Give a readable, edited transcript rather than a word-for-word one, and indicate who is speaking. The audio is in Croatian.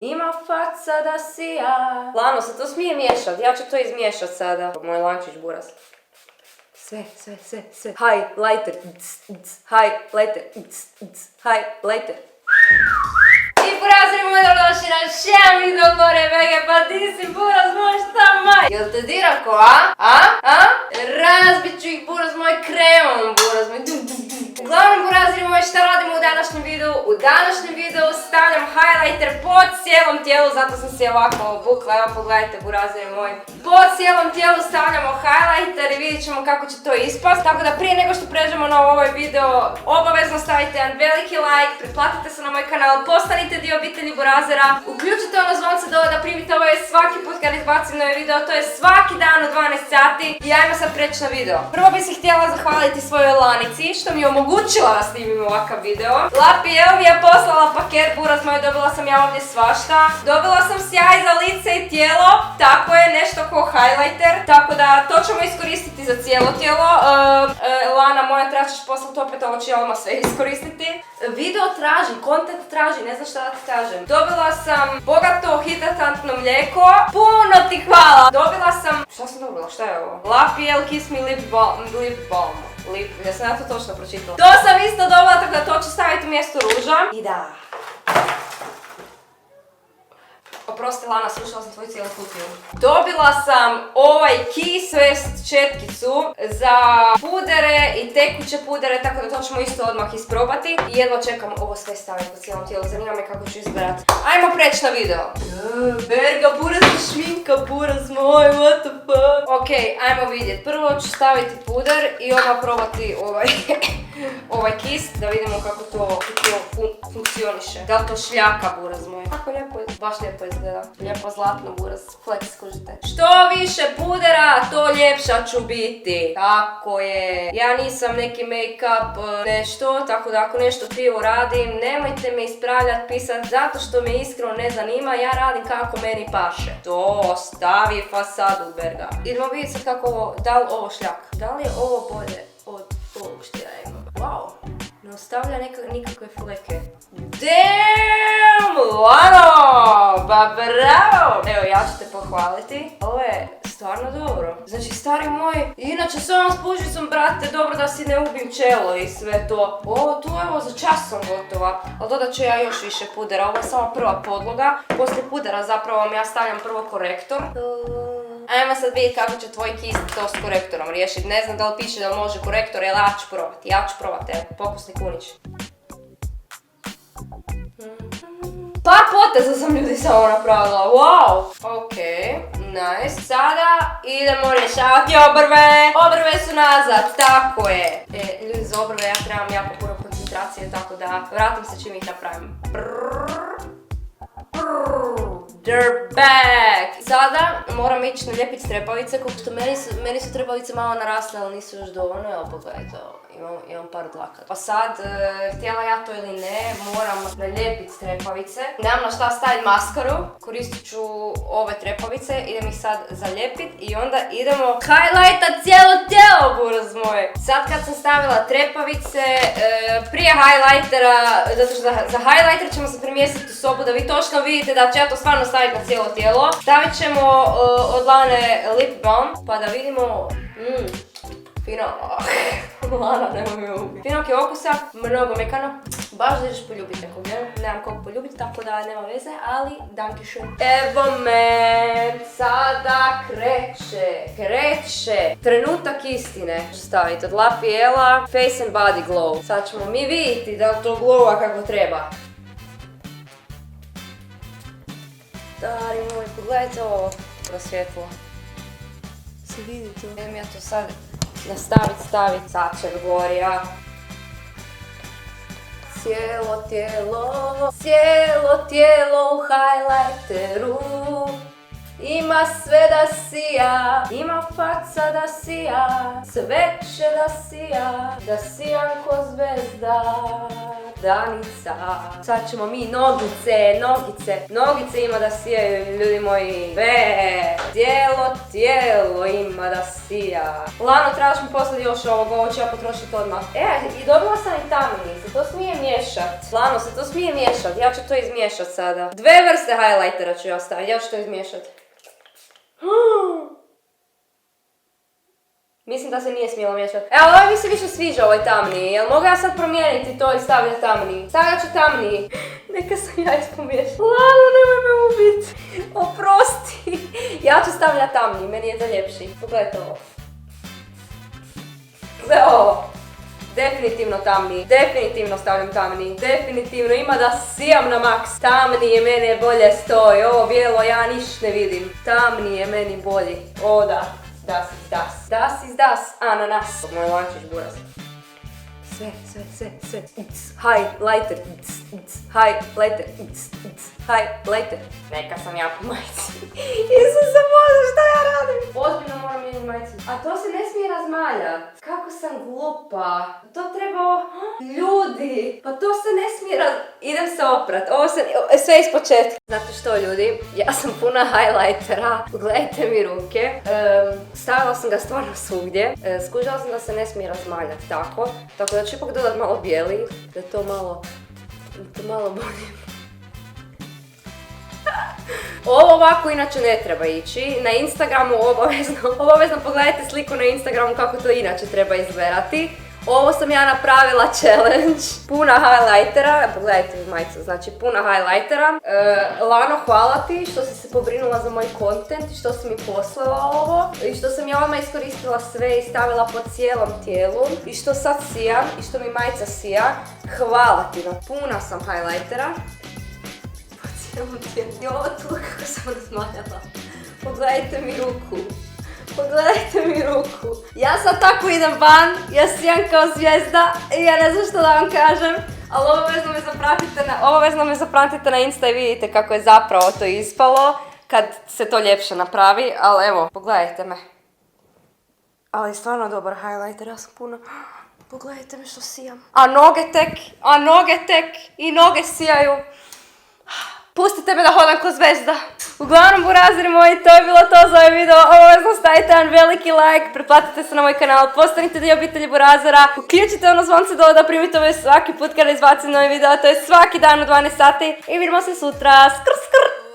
Speaker 1: Ima faca da si ja. Lano se to smije miješat, ja ću to izmiješat sada. Moj lančić buras. Sve. Highlighter. Highlighter. Highlighter. I burazri moj dobrodošli na šem video gore vege, pa ti si buraz moj šta maj. Jel te dira ko, a? Razbit ću ih buraz moj kremom, buraz moj. Uglavnom burazri moj, šta radimo u današnjem videu? U današnjem videu stavljam highlighter po cijelom tijelu, zato sam se ovako obukla, evo pogledajte burazri moj. Po cijelom tijelu stavljamo highlighter i vidjet ćemo kako će to ispast. Tako da prije nego što pređemo na ovaj video, obavezno stavite jedan veliki like, pretplatite se na moj kanal, postanite dio obitelji burazera, uključite ono zvonce dole da primite ovaj svaki put kad izbacim novi video, to je svaki dan u 12 sati i ajmo sad preći na video. Prvo bih se htjela zahvaliti svojoj Lanici što mi je omogućila da snimim ovakav video. Lapi evo mi je poslala paket, buraz moj, dobila sam ja ovdje svašta. Dobila sam sjaj za lice i tijelo, tako je, nešto ko highlighter, tako da to ćemo iskoristiti za cijelo tijelo. Lana moja, trebaš poslati opet, ovo ću ja odmah sve iskoristiti. Video traži, content traži, ne znam šta da ti kažem. Dobila sam bogato hidratantno mlijeko, puno ti hvala! Dobila sam, šta sam dobila, šta je ovo? La Piel Kiss Me Lip Balm. Ja sam ja to točno pročitala. To sam isto dobila, tako da to ću staviti u mjesto ruža. I da. Oprosti Lana, slušala sam tvoju cijelu kutiju. Dobila sam ovaj Kiss West četkicu za pudere i tekuće pudere, tako da to ćemo isto odmah isprobati. I jedva čekam ovo sve staviti po cijelom tijelu, zanima me kako ću izgledat. Ajmo preći na video. Berga, buraz i šminka, buraz moj, what the fuck. Ok, ajmo vidjeti. Prvo ću staviti puder i odmah probati ovaj Kiss, da vidimo kako to funkcioniše. Da li to šljaka, buraz moj? Kako lijepo je, baš lijepo izgleda. Lijepo zlatno, buraz, flex, kužite. Što više pudera, to ljepša ću biti. Tako je. Ja nisam neki make-up nešto, tako da ako nešto krivo radim, nemojte me ispravljati, pisat, zato što me iskreno ne zanima, ja radim kako meni paše. To stavi fasadu, Berga. Idemo vidjeti sad kako ovo, da li ovo šljak? Da li je ovo bolje od ovog što ja imam? Wow, ne ostavlja nikakve fleke. Damn, Lano! Ba bravo! Evo, ja ću te pohvaliti. Ovo je stvarno dobro. Znači, stari moj, inače s ovom spužicom, brate, dobro da si ne ubim čelo i sve to. Ovo tu, evo, za čas sam gotova. Ali dodat ću ja još više pudera. Ovo je samo prva podloga. Poslije pudera zapravo ja stavljam prvo korektor. Ajmo sad vidjeti kako će tvoj Kiss to s korektorom riješiti. Ne znam da li piše da li može korektor, ali ja ću probati. Evo, pokusni kunić. Par poteza sam ljudi samo napravila, wow! Ok, nice. Sada idemo rješavati obrve. Obrve su nazad, tako je. Ljudi, za obrve ja trebam jako puno koncentracije, tako da vratim se čim ih napravim. They're back! Sada moram ići nalijepiti strepavice, kako što meni su trepavice malo narasle, ali nisu još dovoljno, evo pogledajte ovo. Imam par dlaka. Pa sad, htjela ja to ili ne, moram nalijepiti trepavice. Nemam na šta staviti maskaru, koristit ću ove trepavice, idem ih sad zalijepiti i onda idemo highlightat cijelo tijelo, buraz moj. Sad kad sam stavila trepavice, prije highlightera, zato što za highlighter ćemo se premjestiti u sobu da vi točno vidite da ću ja to stvarno staviti na cijelo tijelo. Stavit ćemo od Lane lip balm, pa da vidimo, fino, Lana, nemoj me ubiti. Finok je okusa, mnogo mekano. Baš da ćeš poljubiti nekog, nemam kog poljubiti, tako da nema veze, ali dankeschön. Evo me, sada kreće. Trenutak istine. Stavite od La Piela, Face and Body Glow. Sad ćemo mi vidjeti da li to glowa kako treba. Stari moj, pogledajte ovo svjetlo. Se vidite? Idem ja to sad stavit, sad će gorija. Cijelo tijelo u highlighteru. Ima sve da sija, ima faca da sija, sve će da sija, da sijam ko zvezda, Danica. Sad ćemo mi nogice ima da sijaju, ljudi moji. Tijelo ima da sija. Lano, trebaš mi poslati još ovo ću ja potrošiti odmah. I dobila sam i tamni, se to smije miješat. Lano, se to smije miješat, ja ću to izmiješat sada. 2 vrste highlightera ću ja staviti, ja ću to izmiješat. Mislim da se nije smjelo miješati. Ali ovaj mi se više sviđa, ovaj tamniji. Jel mogu ja sad promijeniti to i stavljati tamniji? Stavljat ću tamniji. Neka sam ja ispomiješala. Lano, nemoj me ubiti. Oprosti. Ja ću stavljati tamniji, meni je to ljepši. Pogledajte ovo. Gle ovo. Definitivno tamniji. Definitivno stavljam tamniji. Definitivno ima da sijam na maks. Tamnije mene bolje stoji. Ovo bijelo ja niš ne vidim. Tamnije meni bolji. O da. Das is das. Ananas. Moj lančić buras. Sve. Highlighter. Highlighter. Neka sam ja po majici. Isuse Bože, šta ja radim? Ozbiljno moram mijenjati majicu. A to se ne smije razmaljat. Kako sam glupa. To treba... Ljudi, pa to se ne smije Idem se oprat. Ovo se... Sve ispočetka. Znate što, ljudi? Ja sam puna highlightera. Pogledajte mi ruke. Stavila sam ga stvarno svugdje. Skužila sam da se ne smije razmaljati tako. Tako da ću ipak dodat malo bijeli. Da to malo bolje. Ovo ovako inače ne treba ići. Na Instagramu obavezno pogledajte sliku na Instagramu kako to inače treba izgledati. Ovo sam ja napravila challenge. Puna highlightera. Pogledajte mi majicu, znači puna highlightera. Lano, hvala ti što si se pobrinula za moj content i što si mi poslala ovo. I što sam ja ovdje iskoristila sve i stavila po cijelom tijelu. I što sad sijam i što mi majica sija. Hvala ti, puna sam highlightera. Ovo tu kako sam razmaljala. Pogledajte mi ruku. Ja sad tako idem van, ja sijam kao zvijezda i ja ne znam što da vam kažem. Ali obavezno me zapratite na Insta i vidite kako je zapravo to ispalo. Kad se to ljepše napravi, ali evo, pogledajte me. Ali stvarno dobar highlighter, ja sam puno... Pogledajte me što sijam. A noge tek i noge sijaju. Pustite me da hodam ko zvezda. Uglavnom, burazeri moji, to je bilo to za ovaj video. Obavezno stavite jedan veliki like, pretplatite se na moj kanal, postanite dio obitelji burazera, uključite ono zvonce da primite ove svaki put kada izbacim novi video, to je svaki dan u 12 sati i vidimo se sutra. Skr.